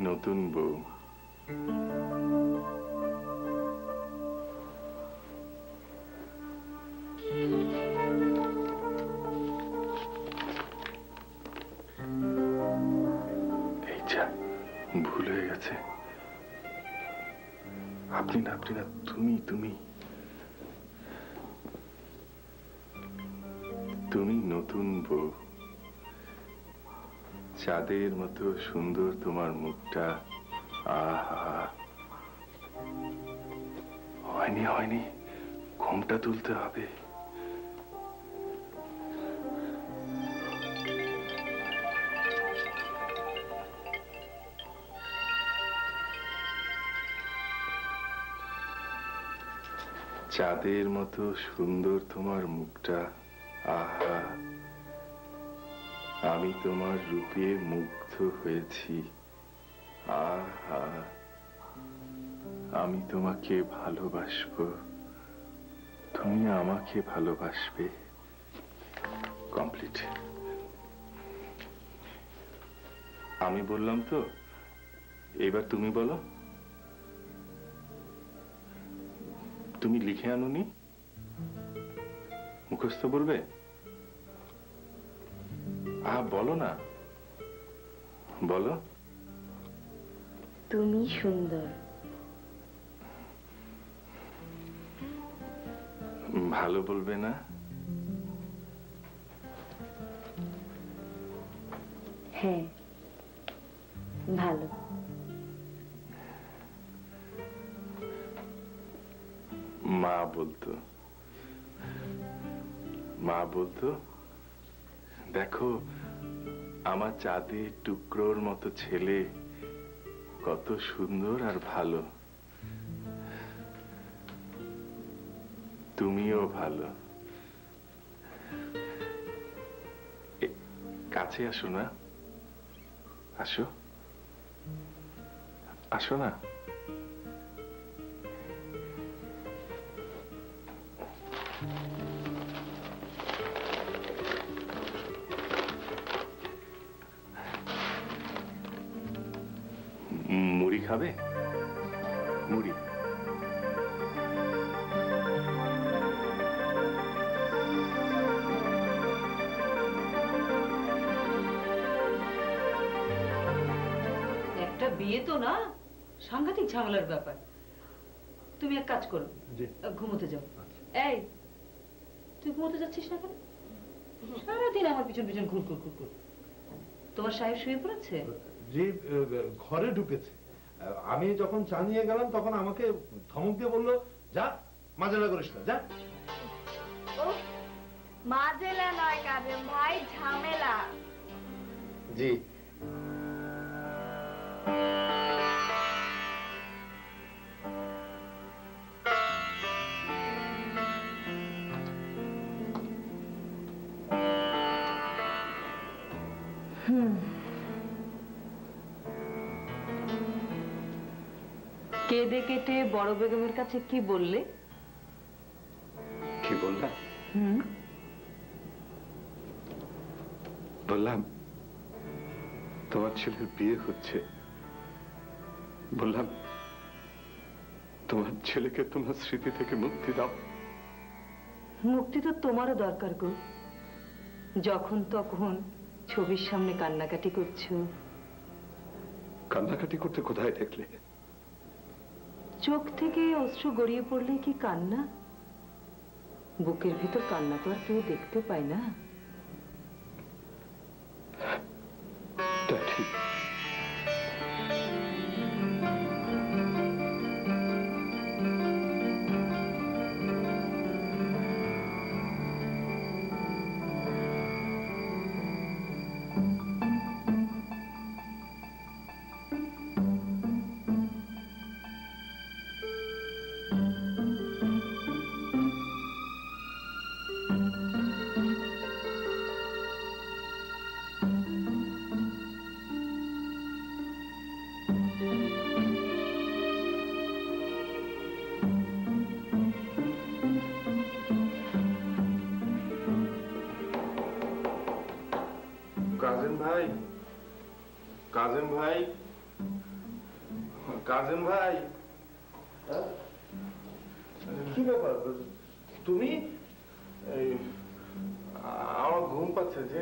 নতুন বউ। এই যা ভুল হয়ে গেছে। আপনি না, আপনি না, তুমি তুমি তুমি নতুন বউ। চাঁদের মতো সুন্দর তোমার মুখটা। আহা, হয়নি হয়নি, ঘুমটা তুলতে হবে। চাঁদের মতো সুন্দর তোমার মুখটা। আহা, আমি তোমার রূপে মুগ্ধ হয়েছি। আহা, আমি তোমাকে ভালোবাসবো, তুমি আমাকে ভালোবাসবে। কমপ্লিট। আমি বললাম তো, এবার তুমি বলো। তুমি লিখে আনুনি, মুখস্থ বলবে? বলো না, বলো। তুমি সুন্দর। ভালো বলবে না? হ্যাঁ, ভালো। মা বলতো, মা বলতো, দেখো আমার চাঁদের টুকরোর মতো ছেলে কত সুন্দর আর ভালো। তুমিও ভালো। কাছে আসো না, আসো, আসো না। মুড়ি খাবে? মুড়ি। একটা বিয়ে তো না, সাংঘাতিক ঝামেলার ব্যাপার। তুমি এক কাজ করো, ঘুমোতে যাও। এই, তুই ঘুমোতে যাচ্ছিস না কেন? সারাদিন আমার পিছন পিছন ঘুর ঘুর ঘুর ঘুর। তোমার সাহেব শুয়ে পড়েছে? জি, ঘরে ঢুকেছে। আমি যখন চা নিয়ে গেলাম তখন আমাকে ধমক দিয়ে বললো, যা মাজেলা করিস না, যা। মাজেলা নয় কাজেম ভাই, ঝামেলা। জি। কেঁদে কেটে বড় বেগমের কাছে কি বললে? কি বললাম? বললাম তোমার ছেলের বিয়ে হচ্ছে। বললাম তোমার ছেলেকে তোমার স্মৃতি থেকে মুক্তি দাও। মুক্তি তো তোমারও দরকার গো। যখন তখন ছবির সামনে কান্নাকাটি করছো। কান্নাকাটি করতে কোথায় দেখলে? চোখ থেকে অশ্রু গড়িয়ে পড়লে কি কান্না? বুকের ভিতর কান্না তো আর কেউ দেখতে পায় না। তা ঠিক। কাজেম ভাই, কাজেম ভাই, কাজেম ভাই, কি ব্যাপার তুমি? আমার ঘুম পাচ্ছে যে।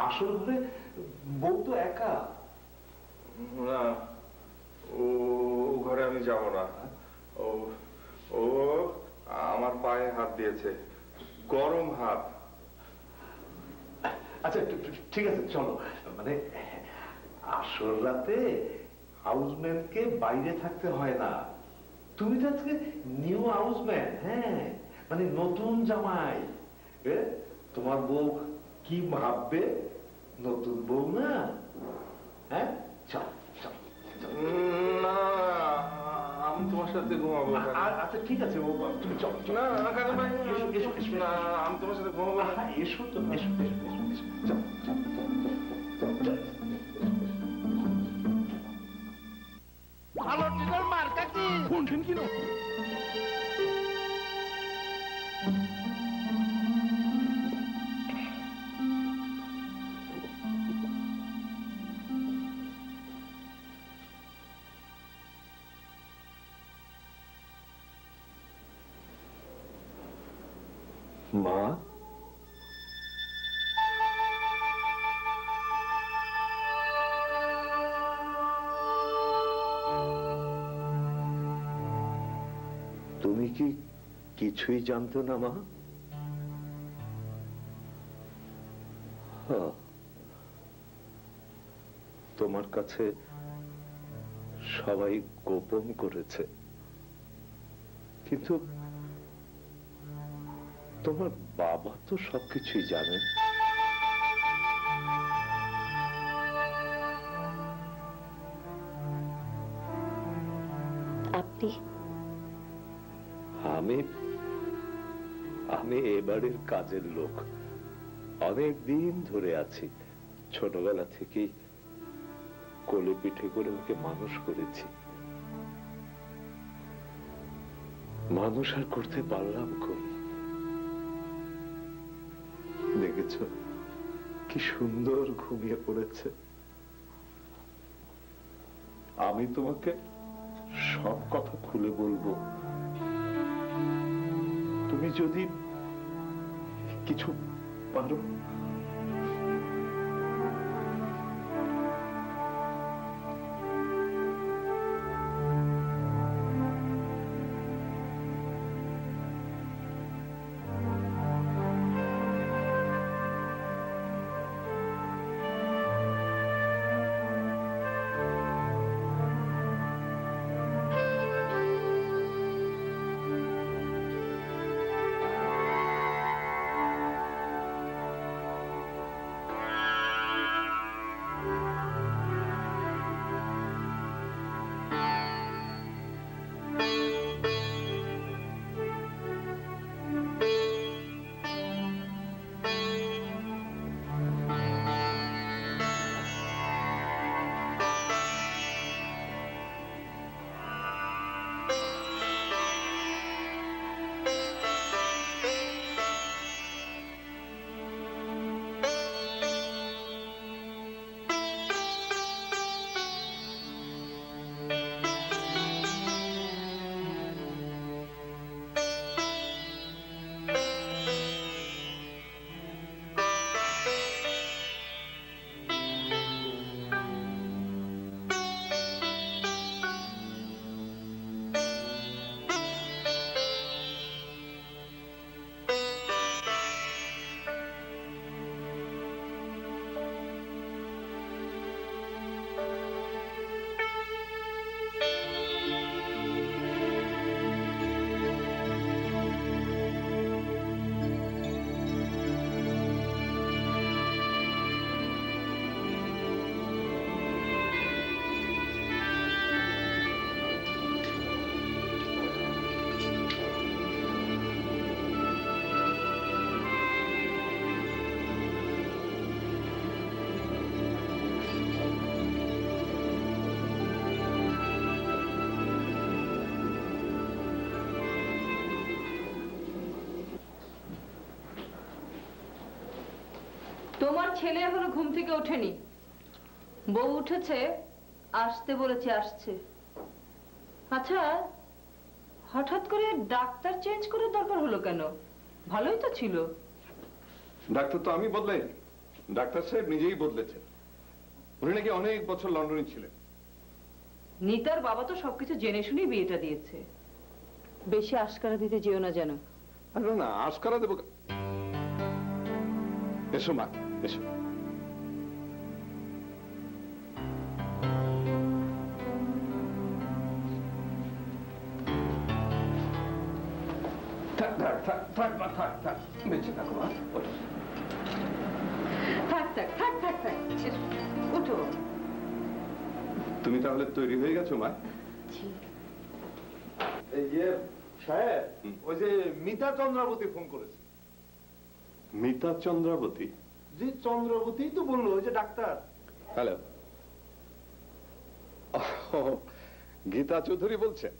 আসল ঘরে বউ তো একা। না, ও ঘরে আমি যাব না। ও আমার পায়ে হাত দিয়েছে, গরম হাত। আচ্ছা ঠিক আছে, চলো। মানে আসল রাতে হাউসম্যানকে বাইরে থাকতে হয় না। তুমি তো আজকে নিউ হাউসম্যান। হ্যাঁ, মানে নতুন জামাই। তোমার বউ কি ভাববে? নতুন বউ না? হ্যাঁ, চল চল। না, আমি তোমার সাথে ঘুমাবো। আচ্ছা ঠিক আছে, তুমি চল। না কাজেম ভাই, এসো এসো। না, আমি তোমার সাথে ঘুমাবো। এসো তো, এসো এসো এসো। চল চল চল। ভালো টিনের মার্কা কি? কোনছেন কি না? মা, তুমি কি কিছুই জানতো না মা? তোমার কাছে সবাই গোপন করেছে, কিন্তু তোমার বাবা তো সবকিছুই জানেন। আপনি? আমি এবারের কাজের লোক। অনেক দিন ধরে আছি। ছোটবেলা থেকেই কোলে পিঠে করে ওকে মানুষ করেছি। মানুষ আর করতে পারলাম কই? দেখেছ কি সুন্দর ঘুমিয়ে পড়েছে। আমি তোমাকে সব কথা খুলে বলবো। তুমি যদি কিছু পারো। তোমার ছেলে এখনো ঘুম থেকে ওঠেনি। বউ উঠেছে, আসতে বলেছে, আসছে। আচ্ছা, হঠাৎ করে ডাক্তার চেঞ্জ করার দরকার হলো কেন? ভালোই তো ছিল। ডাক্তার তো আমি বদলাইনি, ডাক্তার সাহেব নিজেই বদলেছেন। উনি নাকি অনেক বছর লন্ডনে ছিলেন। নিতার বাবা তো সবকিছু জেনে শুনেই বিয়েটা দিয়েছে। বেশি আশকারা দিতে যেও না যেন। না না, আশকারা দেবো। এসো মা, এসো। থাক থাক থাক থাক মা, থাক থাক, বেঁচে থাকো মা। থাক থাক থাক থাক থাক, উঠো। তুমি তাহলে তৈরি হয়ে গেছো মা? এই যে সাহেব, ওই যে মিতা চন্দ্রাবতী ফোন করেছে। মিতা চন্দ্রাবতী? জি, চন্দ্রাবতী তো বললো, ওই যে ডাক্তার। হ্যালো, গীতা চৌধুরী বলছেন?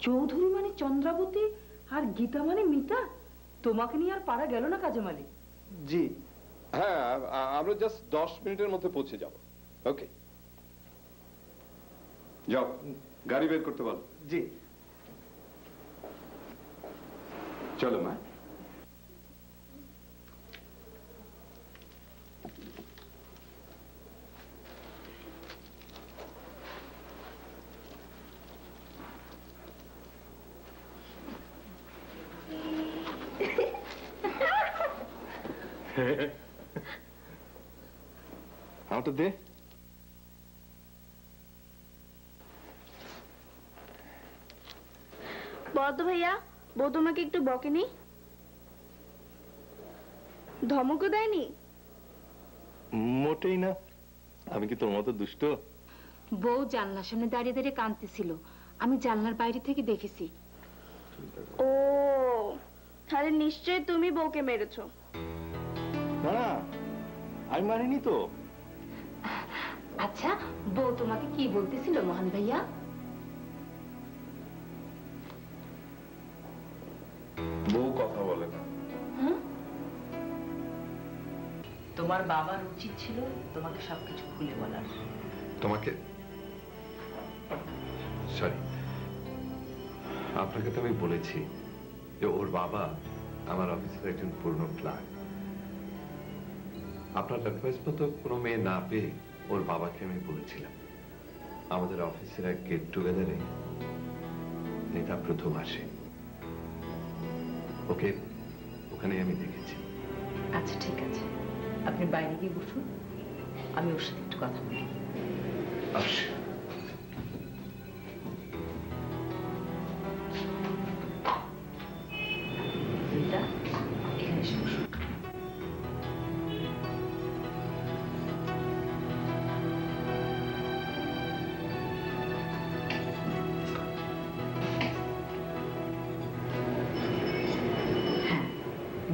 চৌধুরী মানে চন্দ্রাবতী আর গীতা মানে মিতা? তোমাকে নিয়ে আর পারা গেল না কাজে মালিক? জি হ্যাঁ, আমরা জাস্ট 10 মিনিটের মধ্যে পৌঁছে যাব। ওকে, যাও গাড়ি বের করতে বলো। জি চলো মা। আমারটা দে। বলতো ভাইয়া, বউ তোমাকে একটু বকেনি? ধমকও দেয়নি? মোটেই না। আমি কি তোর মতো দুষ্ট? বউ জানলার সামনে দাঁড়িয়ে দাঁড়িয়ে কাঁদতেছিল, আমি জানলার বাইরে থেকে দেখেছি। ও, তাহলে নিশ্চয়ই তুমি বউকে মেরেছো। না, আমি মানিনি তো। আচ্ছা, বউ তোমাকে কি বলতেছিল মোহন ভাইয়া? বউ কথা বলে না। তোমার বাবার উচিত ছিল তোমাকে সবকিছু খুলে বলার। তোমাকে সরি, আপনাকে তো আমি বলেছি যে ওর বাবা আমার অফিসের একজন পূর্ণ ক্লার্ক। আপনার অ্যাডভাইস মতো কোনো মেয়ে না পেয়ে ওর বাবাকে আমি বলেছিলাম আমাদের অফিসের এক গেট টুগেদারে নেতা প্রথম আসে। ওকে ওখানে আমি দেখেছি। আচ্ছা ঠিক আছে, আপনি বাইরে গিয়ে বসুন, আমি ওর সাথে একটু কথা বলি। আচ্ছা। রিতা, এখানে এসে বসুন।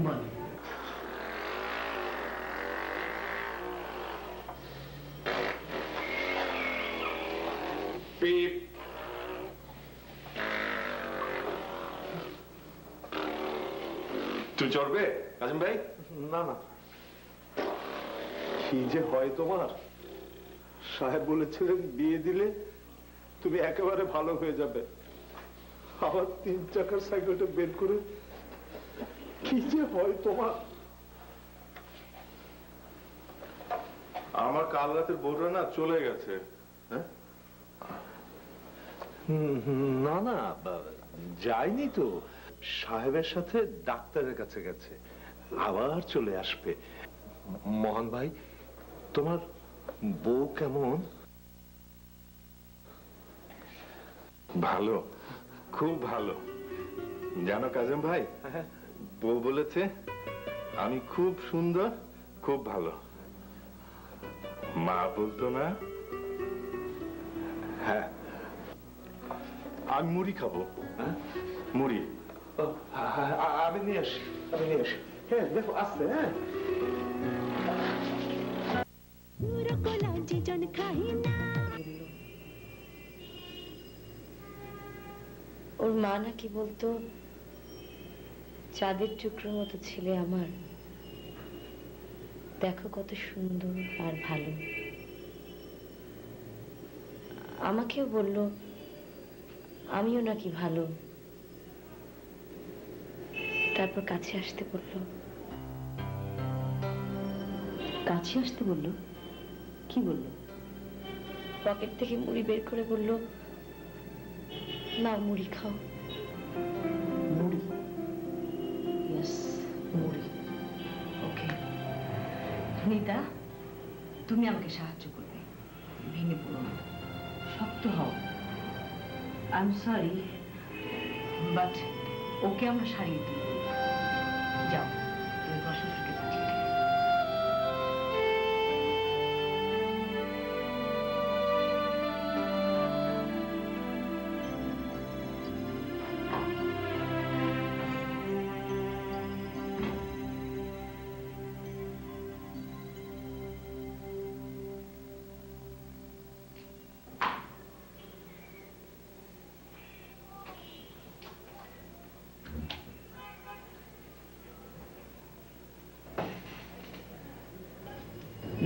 বল। পিপ। তুই চড়বে কাজিম ভাই? না না, কি যে হয় তোমার। সাহেব বলেছিলেন বিয়ে দিলে তুমি একেবারে ভালো হয়ে যাবে। আবার 3 চাকার সাইকেলটা বের করে কি যে হয় তোমার। আমার কাল রাতের বউটা না চলে গেছে। হ্যাঁ? না না, যায়নি তো, সাহেবের সাথে ডাক্তারের কাছে গেছে, আবার চলে আসবে। মোহন ভাই, তোমার বউ কেমন? ভালো, খুব ভালো। জানো কাজিম ভাই, বউ বলেছে আমি খুব সুন্দর, খুব ভালো। মা বলতো না? হ্যাঁ, আমি মুড়ি খাবো। হ্যাঁ, মুড়ি? আমি নিয়ে আসি, আমি নিয়ে আসি। হ্যাঁ দেখো, আসছে। হ্যাঁ, ওর মা নাকি বলতো চাঁদের টুকরোর মতো ছেলে আমার, দেখো কত সুন্দর আর ভালো। আমাকেও বলল আমিও নাকি ভালো। তারপর কাছে আসতে বলল। কাছে আসতে বললো? কি বললো? পকেট থেকে মুড়ি বের করে বলল, নাও মুড়ি খাও। মুড়ি? ইয়েস, মুড়ি। ওকে নিতা, তুমি আমাকে সাহায্য করবে, ভেঙে পড়ো না, শক্ত হও। আই এম সরি, বাট ওকে আমরা সারিয়ে তুলব। যাও, তুমি তোমার শ্বশুরকে পাঠিয়ে দিও।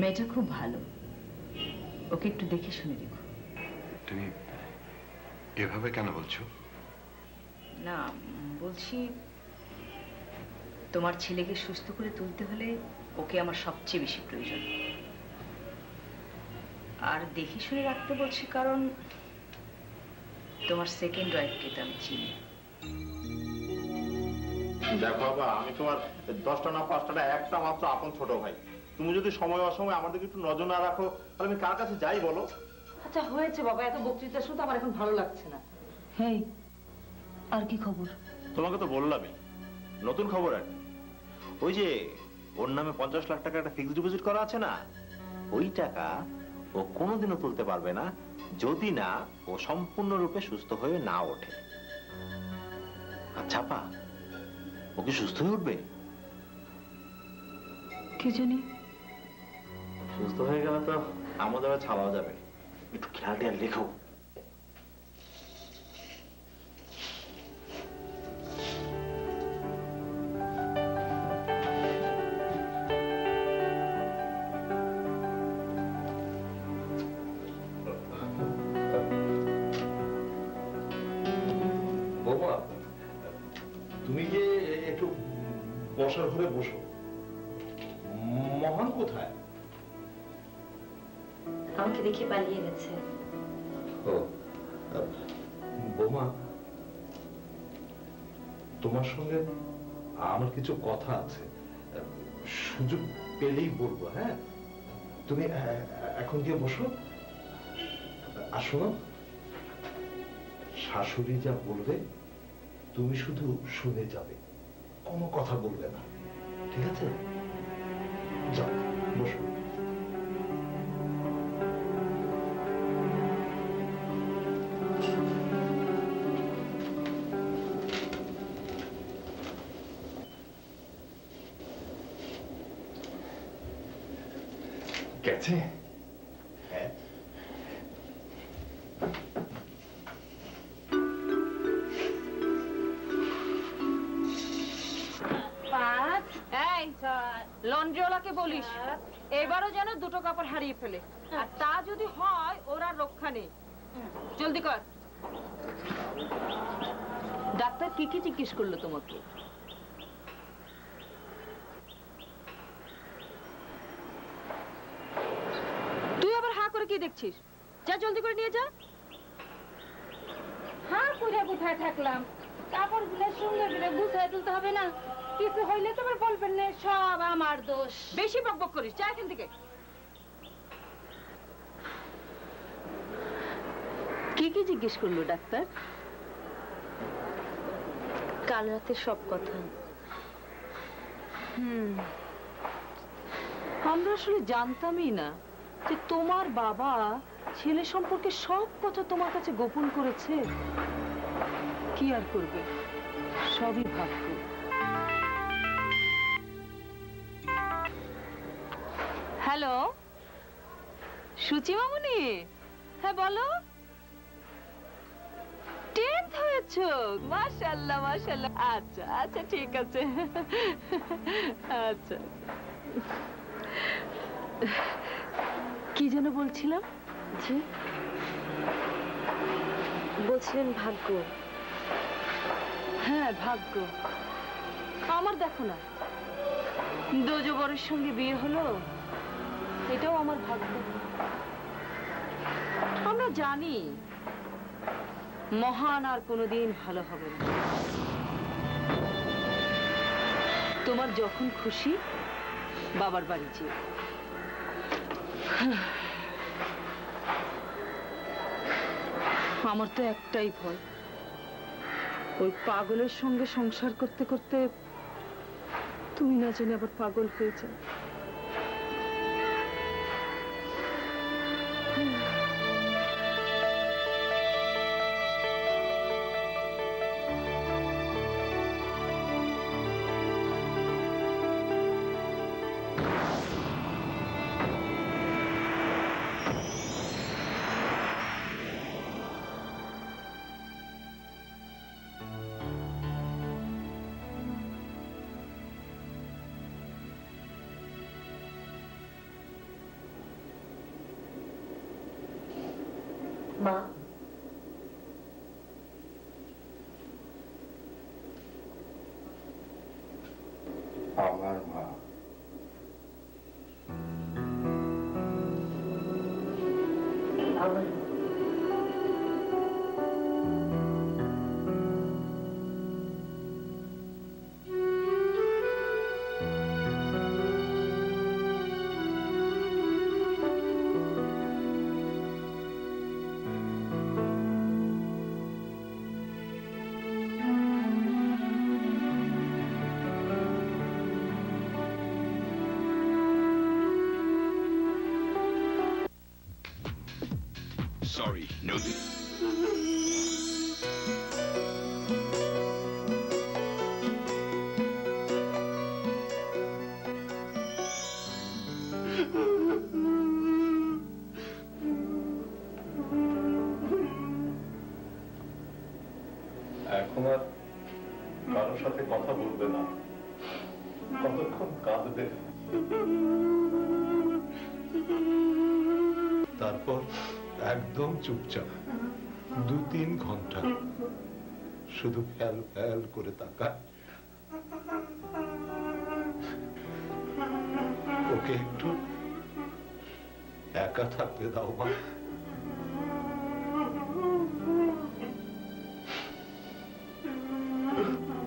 মেয়েটা খুব ভালো, ওকে একটু দেখে শুনে রেখো। তুমি এভাবে কেন বলছো? না, বলছি তোমার ছেলেকে সুস্থ করে তুলতে হলে ওকে আমার সবচেয়ে বেশি প্রয়োজন। আর দেখে শুনে রাখতে বলছি কারণ তোমার সেকেন্ড ওয়াইফকে তো আমি চিনি। দেখো বাবা, আমি তোমার 10টা না 5টা না একটা মাত্র আপন ছোট ভাই। তুমি যদি সময় অসময় আমার দিকে একটু নজর না রাখো তাহলে আমি কার কাছে যাই বলো? আচ্ছা হয়েছে বাবা, এত বক্তৃতা শুনতে আমার এখন ভালো লাগছে না। হেই, আর কি খবর? তোমাকে তো বললামই, নতুন খবর আর ওই যে ওর নামে 50 লাখ টাকা একটা ফিক্সড ডিপোজিট করা আছে না, ওই টাকা ও কোনোদিনও তুলতে পারবে না যদি না ও সম্পূর্ণরূপে সুস্থ হয়ে না ওঠে। আচ্ছা পা, ও কি সুস্থ হয়ে উঠবে? কি জানি, সুস্থ হয়ে গেলে তো আমাদের ছাড়াও যাবে। একটু খেয়াল টেয়াল রেখো। বৌমা, তুমি যে একটু বসার ঘরে বসো। মহান কোথায়? আমাকে দেখে পালিয়ে গেছে। ও বৌমা, তোমার সঙ্গে আমার কিছু কথা আছে, সুযোগ পেলেই বলবো। হ্যাঁ, তুমি এখন গিয়ে বসো। আর শোনো, শাশুড়ি যা বলবে তুমি শুধু শুনে যাবে, কোনো কথা বলবে না, ঠিক আছে? যাও, বসো। গেছে? হ্যাঁ। লন্ড্রিওয়ালাকে বলিস এবারও যেন দুটো কাপড় হারিয়ে ফেলে, আর তা যদি হয় ওর আর রক্ষা নেই। জলদি কর। ডাক্তার কি কি জিজ্ঞেস করলো তোমাকে? তুই আবার হা করে কি দেখছিস? যা জলদি করে নিয়ে যা। হ্যাঁ, কোথায় থাকলাম, কাপড়গুলো সুন্দর করে গুছায় তুলতে হবে না? কিছু হইলে তোমার বলবেন না সব আমার দোষ। বেশি বকবক করিস, যা এখান থেকে। কি কি জিজ্ঞেস করলো ডাক্তার? কাল রাতে সব কথা। আমরা আসলে জানতামই না যে তোমার বাবা ছেলে সম্পর্কে সব কথা তোমার কাছে গোপন করেছে। কি আর করবে, সবই ভাগ্য। হ্যালো, সুচি মামুনি? হ্যাঁ বলো। 10th হয়েছো? মাশাআল্লাহ মাশাআল্লাহ। আচ্ছা আচ্ছা, ঠিক আছে। আচ্ছা, কি যেন বলছিলাম? জি, বলছিলেন ভাগ্য। হ্যাঁ ভাগ্য। আমার দেখো না, দোজবরের সঙ্গে বিয়ে হলো, এটাও আমার ভাগ্য। আমরা জানি মহান আর কোনোদিন ভালো হবে না। তোমার যখন খুশি বাবার বাড়ি যেও। আমার তো একটাই ভয়, ওই পাগলের সঙ্গে সংসার করতে করতে তুমি না জানি আবার পাগল হয়ে যাও। মা, আমার মা। আমার Sorry, no. এখন আর কারোর সাথে কথা বলবে না, কতক্ষণ কাঁদবে, তারপর একদম চুপচাপ 2-3 ঘন্টা শুধু ফ্যাল ফ্যাল করে তাকায়। ওকে একটু একা থাকতে দাও মা।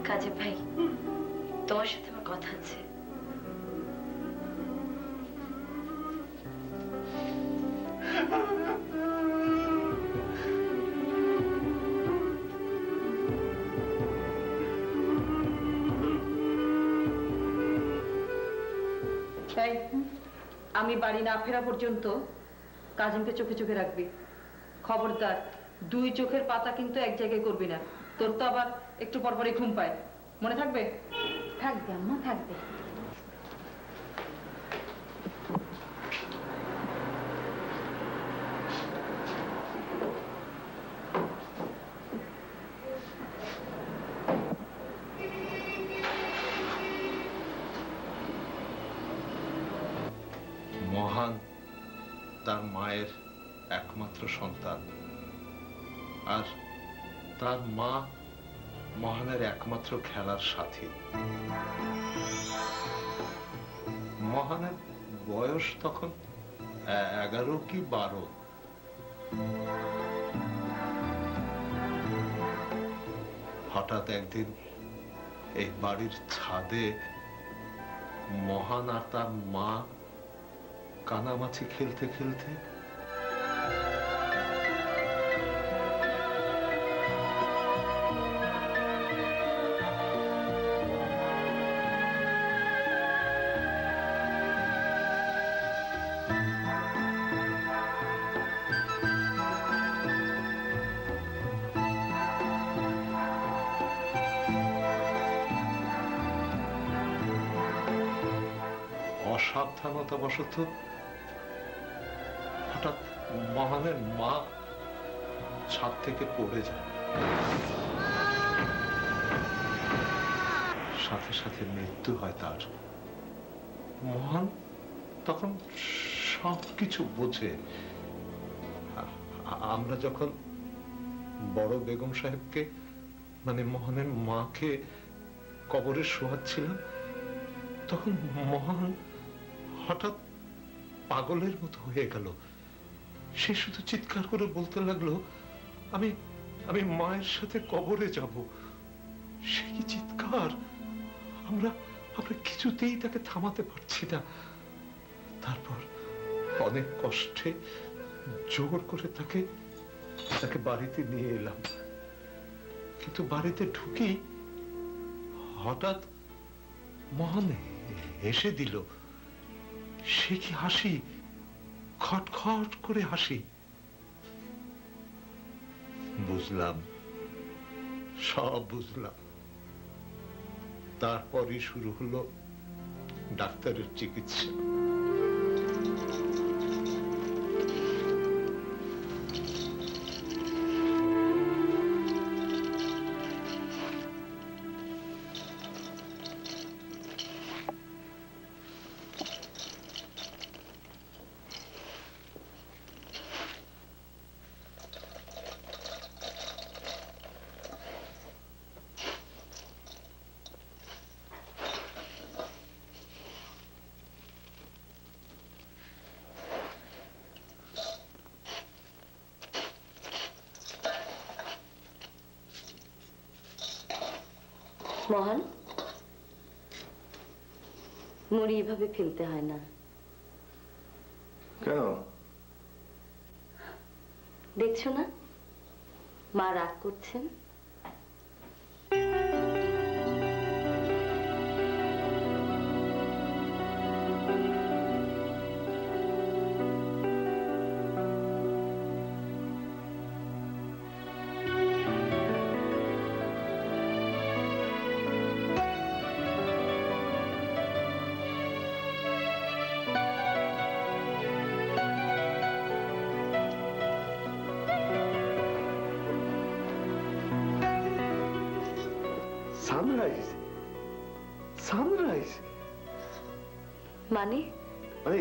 কাজে ভাই, তোমার সাথে আমার কথা আছে। আমি বাড়ি না ফেরা পর্যন্ত কাজিমকে চোখে চোখে রাখবি। খবরদার, 2 চোখের পাতা কিন্তু এক জায়গায় করবি না। তোর তো আবার একটু পরপরই ঘুম পায়, মনে থাকবে? থাকবে আম্মা, থাকবে। মহান তার মায়ের একমাত্র সন্তান, আর তার মা মহানের একমাত্র খেলার সাথী। মহানের বয়স তখন 11 কি 12। হঠাৎ একদিন এই বাড়ির ছাদে মহান আর তার মা কানামাছি খেলতে খেলতে অসাবধানতাবশত হঠাৎ মহানের মা ছাদ থেকে পড়ে যায়, সাথে সাথে মৃত্যু হয় তার। মহান তখন সবকিছু বোঝে। আমরা যখন বড় বেগম সাহেবকে মানে মোহনের মাকে কবরে শোয়াচ্ছিলাম, তখন মোহন হঠাৎ পাগলের মতো হয়ে গেল। সে শুধু চিৎকার করে বলতে লাগলো, আমি আমি মায়ের সাথে কবরে যাব। সেই চিৎকার, আমরা আমরা কিছুতেই তাকে থামাতে পারছি না। তারপর অনেক কষ্টে জোর করে তাকে বাড়িতে নিয়ে এলাম। কিন্তু বাড়িতে ঢুকি হঠাৎ মোহন হেসে দিল। সে কি হাসি, খটখট করে হাসি। বুঝলাম, সব বুঝলাম। তারপরই শুরু হলো ডাক্তারের চিকিৎসা। মোহন, মুড়ি এভাবে ফেলতে হয় না। কেন? দেখছো না মা রাগ করছেন? সানরাইজ, সানরাইজ মানে মানে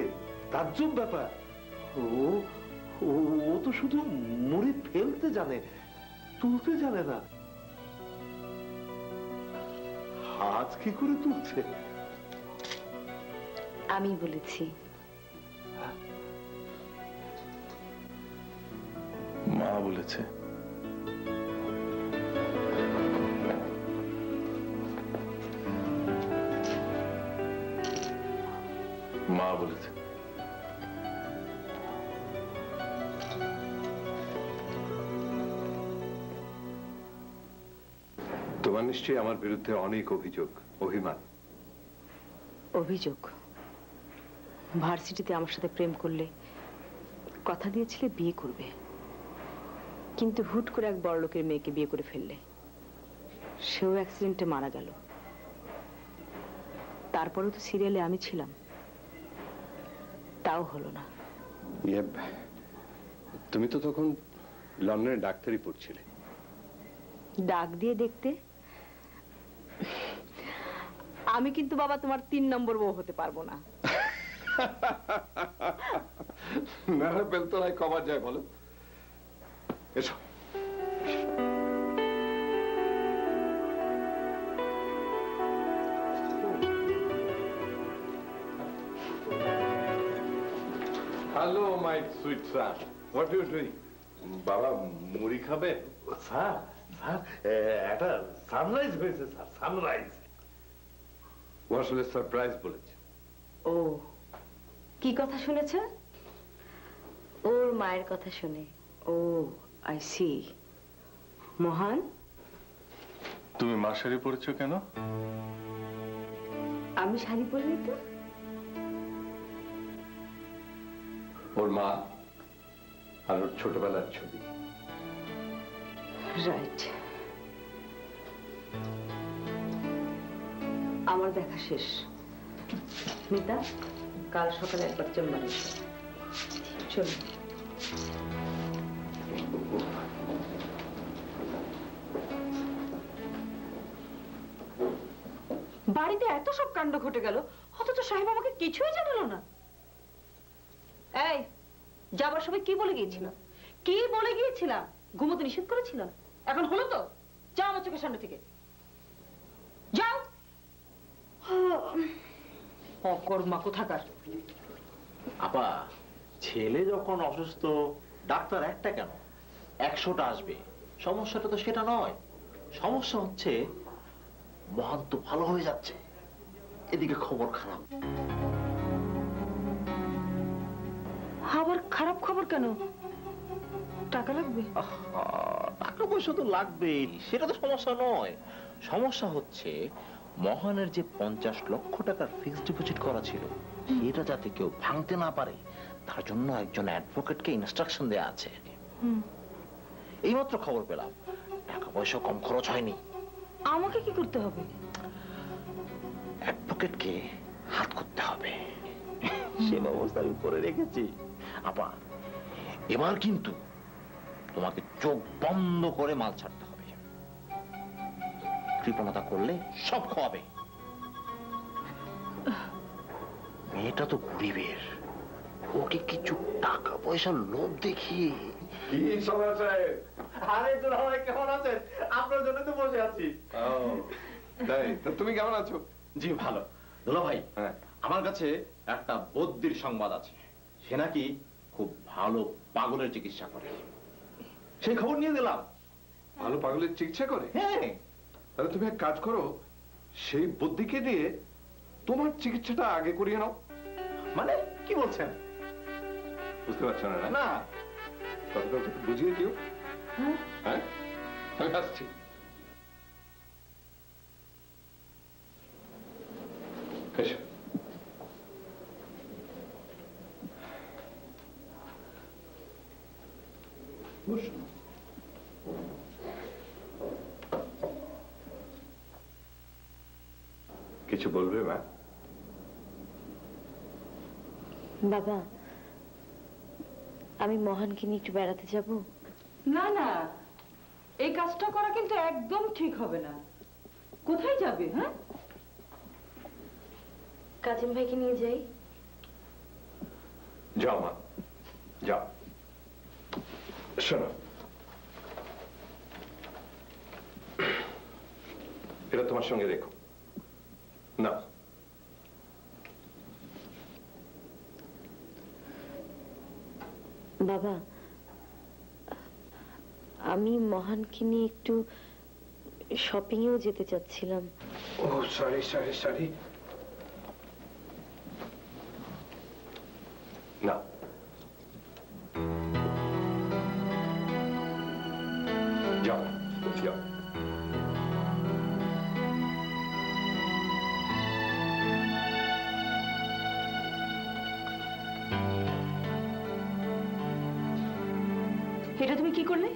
তাজ্জব ব্যাপার। ও ও ও তো শুধু মুড়ি ফেলতে জানে, তুলতে জানে না। হাত কি করে তুলছে? আমি বলেছি। মা বলেছে। মা বলেছে। তোমার নিশ্চয়ই আমার বিরুদ্ধে অনেক অভিযোগ, অভিমান। অভিযোগ? ভার্সিটিতে আমার সাথে প্রেম করলে, কথা দিয়েছিলে বিয়ে করবে, কিন্তু হুট করে এক বড়লোকের মেয়েকে বিয়ে করে ফেললে। সেও অ্যাক্সিডেন্টে মারা গেল। তারপরেও তো সিরিয়ালে আমি ছিলাম, তাও হলো না। তুমি তো তখন লন্ডনে ডাক্তারি পড়ছিলে। ডাক দিয়ে দেখতে? আমি কিন্তু বাবা তোমার 3 নম্বর বউ হতে পারবো না। মেলা বেলতলায় কবার যায় বলো? এসো। Hello, my sweet son. What are you doing? বাবা মুড়ি খাবে? স্যার, স্যার একটা সানরাইজ হয়েছে স্যার, সানরাইজ। ও আসলে সারপ্রাইজ বলেছে। ও কি কথা শুনেছে? ওর মায়ের কথা শুনে। ও আই সি। মোহন, তুমি মা শাড়ি পরেছো কেন? আমি শাড়ি পরিনি তো। ওর মা আর ওর ছোটবেলার ছবি। রাইট। আমার দেখা শেষ। মিতা, কাল সকালে একবার চেম্বারে এসো। চলো। বাড়িতে এত সব কাণ্ড ঘটে গেল, অথচ সাহেব আমাকে কিছুই জানালো না। এই যাবার সময় কি বলে গিয়েছিলাম? কি বলে গিয়েছিলাম? ঘুমোতে নিষেধ করেছিলাম? এখন হলো তো, যাও আমার চোখের সামনে থেকে, যাও। অকর্মা কোথাকার। আপা, ছেলে যখন অসুস্থ ডাক্তার একটা কেন 100টা আসবে, সমস্যাটা তো সেটা নয়। সমস্যা হচ্ছে মহান তো ভালো হয়ে যাচ্ছে, এদিকে খবর খারাপ। আবার খারাপ খবর কেন? টাকা লাগবে? টাকা পয়সা তো লাগবেই, সেটা তো সমস্যা নয়। সমস্যা হচ্ছে মহানের যে 50 লক্ষ টাকার ফিক্সড ডিপোজিট করা ছিল, সেটা যাতে কেউ ভাঙতে না পারে তার জন্য একজন অ্যাডভোকেটকে ইনস্ট্রাকশন দেয়া আছে। এইমাত্র খবর পেলাম, টাকা পয়সা কম খরচ হয়নি। আমাকে কি করতে হবে? অ্যাডভোকেটকে হাত করতে হবে, সে ব্যবস্থা আমি করে রেখেছি। আপা, এবার কিন্তু তোমাকে চোখ বন্ধ করে মাল ছাড়তে হবে। কৃপণতা করলে সব খাওয়াবে। মেয়েটা তো গরিবের, ওকে কিছু টাকা পয়সার লোভ দেখিয়ে। কি সমাচার? আরে দুলাভাই কেমন আছেন? আপনার জন্য তো বসে আছি। তাই তো, তুমি কেমন আছো? জি ভালো। দুলাভাই, হ্যাঁ, আমার কাছে একটা বদ্যির সংবাদ আছে। সে নাকি খুব ভালো পাগলের চিকিৎসা করে, সেই খবর নিয়ে দিলাম। ভালো পাগলের চিকিৎসা করে? হ্যাঁ। তাহলে তুমি এক কাজ করো, সেই বুদ্ধিকে দিয়ে তোমার চিকিৎসাটা আগে করিয়ে নাও। মানে কি বলছেন? বুঝতে পারছো না? না। কথাটা একটু বুঝিয়ে দিও। হ্যাঁ, আমি আসছি। এসো। বসো। কিছু বলবে মা? বাবা, আমি মহানকে নিয়ে একটু বেড়াতে যাব। না না, এই কাজটা করা কিন্তু একদম ঠিক হবে না। কোথায় যাবে? হ্যাঁ, কাজিম ভাইকে নিয়ে যাই। যাও মা, যাও। শোনো, এটা তোমার সঙ্গে রেখো না। বাবা, আমি মহানকে নিয়ে একটু শপিং এও যেতে চাচ্ছিলাম। ও সরি সরি সরি। না, যাও যাও। এটা তুমি কি করলে?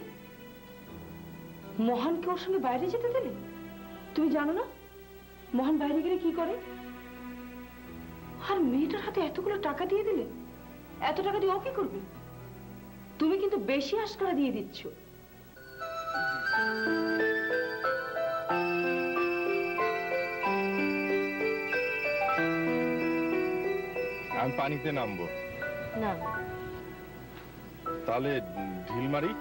মহানকে ওর সঙ্গে বাইরে যেতে দিলে? তুমি জানো না মহান বাইরে গেলে কি করে? আর মেয়েটার হাতে এতগুলো টাকা দিয়ে দিলে। এত টাকা দিয়ে ও কি করবে? তুমি কিন্তু বেশি আশকারা দিয়ে দিচ্ছ। আমি পানিতে নামবো না। তাহলে ঢিল মারি।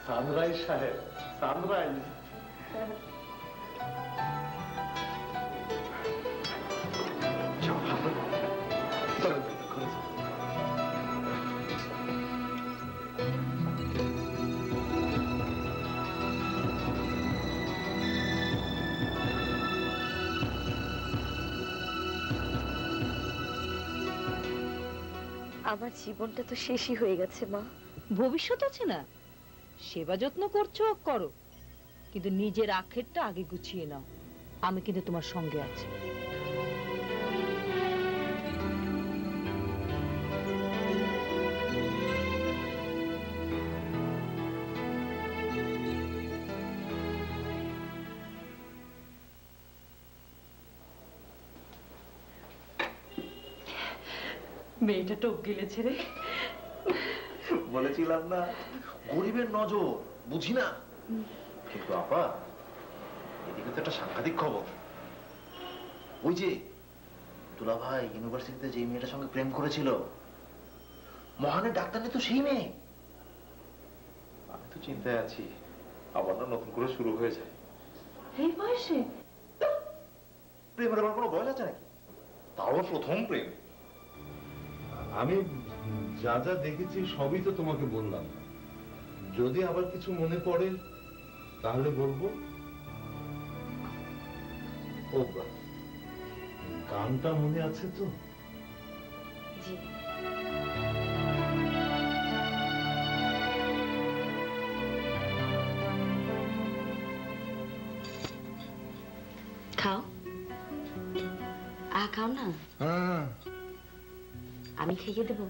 সানরাইজ সাহেব, সানরাইজ। আমার জীবনটা তো শেষই হয়ে গেছে মা। ভবিষ্যৎ আছে না, সেবা যত্ন করছো করো, কিন্তু নিজের আখেরটা আগে গুছিয়ে নাও। আমি কিন্তু তোমার সঙ্গে আছি। মেয়েটা টোপ গিলেছে রে। বলেছিলাম না গরিবের নজর বুঝি না, কিন্তু আপা এদিকে তো একটা সাংঘাতিক খবর। ওই যে দুলা ভাই ইউনিভার্সিটিতে যে মেয়েটার সঙ্গে প্রেম করেছিল, মহানের ডাক্তার নেই তো সেই মেয়ে। আমি তো চিন্তায় আছি, আবার না নতুন করে শুরু হয়ে যায়। এই বয়সে প্রেমের আবার কোনো বয়স আছে নাকি? তাও প্রথম প্রেম। আমি যা যা দেখেছি সবই তো তোমাকে বললাম। যদি আবার কিছু মনে পড়ে তাহলে বলবো। ও গানটা মনে আছে তো? জি। খাও, খাও না, আমি খেয়ে দেবো।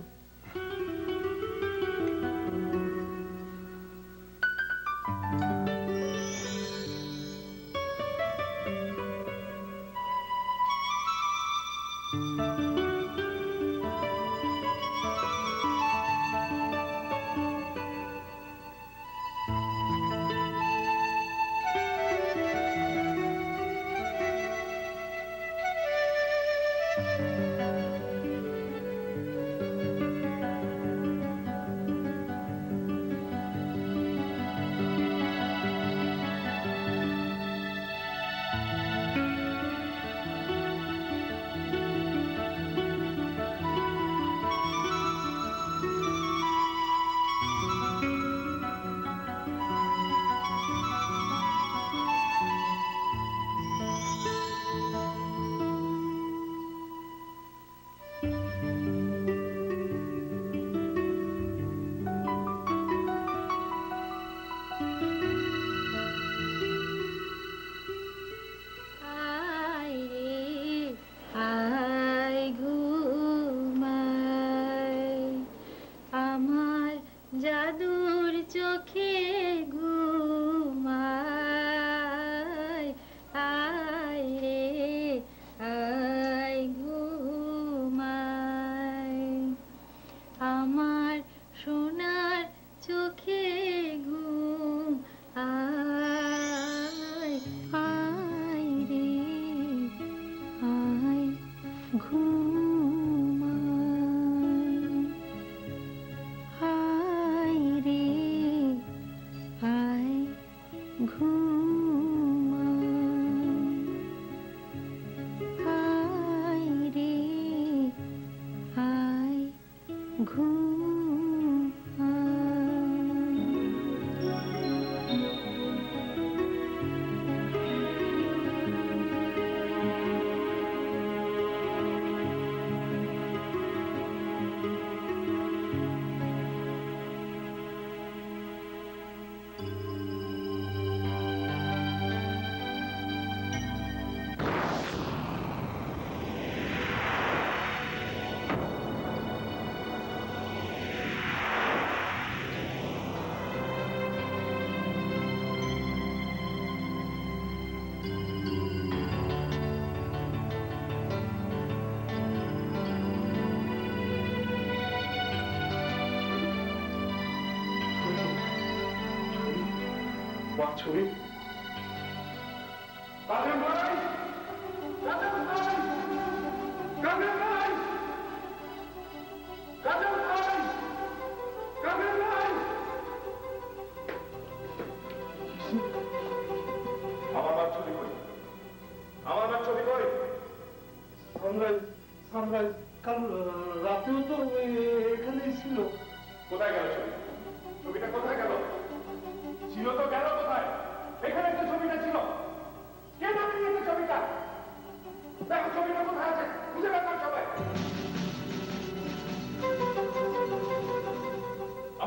ছবি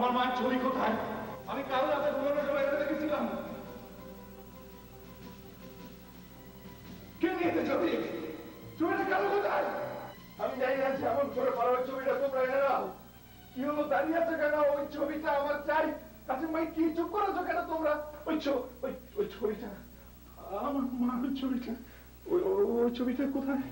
আমার মায়ের ছবি কোথায়? আমি কাল রাতে ঘুমানোর সময় এটা দেখেছিলাম। কে নিয়েছে ছবি? ছবিটা কাল কোথায়? আমি জানি না যেমন করে পারো ওই ছবিটা তোমরা এনে দাও। কি হলো, দাঁড়িয়ে আছে কেন? ওই ছবিটা আমার চাই। কাসিম ভাই, কি চুপ করেছো কেন তোমরা? ওই ছবিটা আমার মার ছবিটা, ওই ছবিটা কোথায়?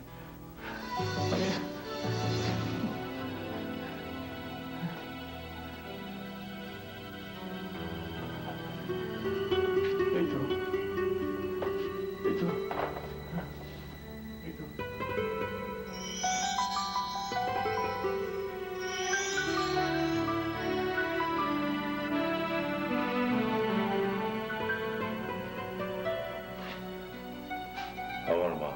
এই তো, এই তো, এই তো। আমার মা।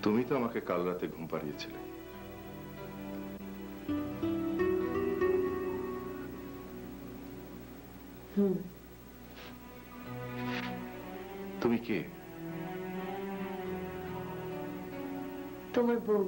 তুমি তো আমাকে কাল রাতে ঘুম পাড়িয়েছিলে। তুমি কে? তোমার বোন।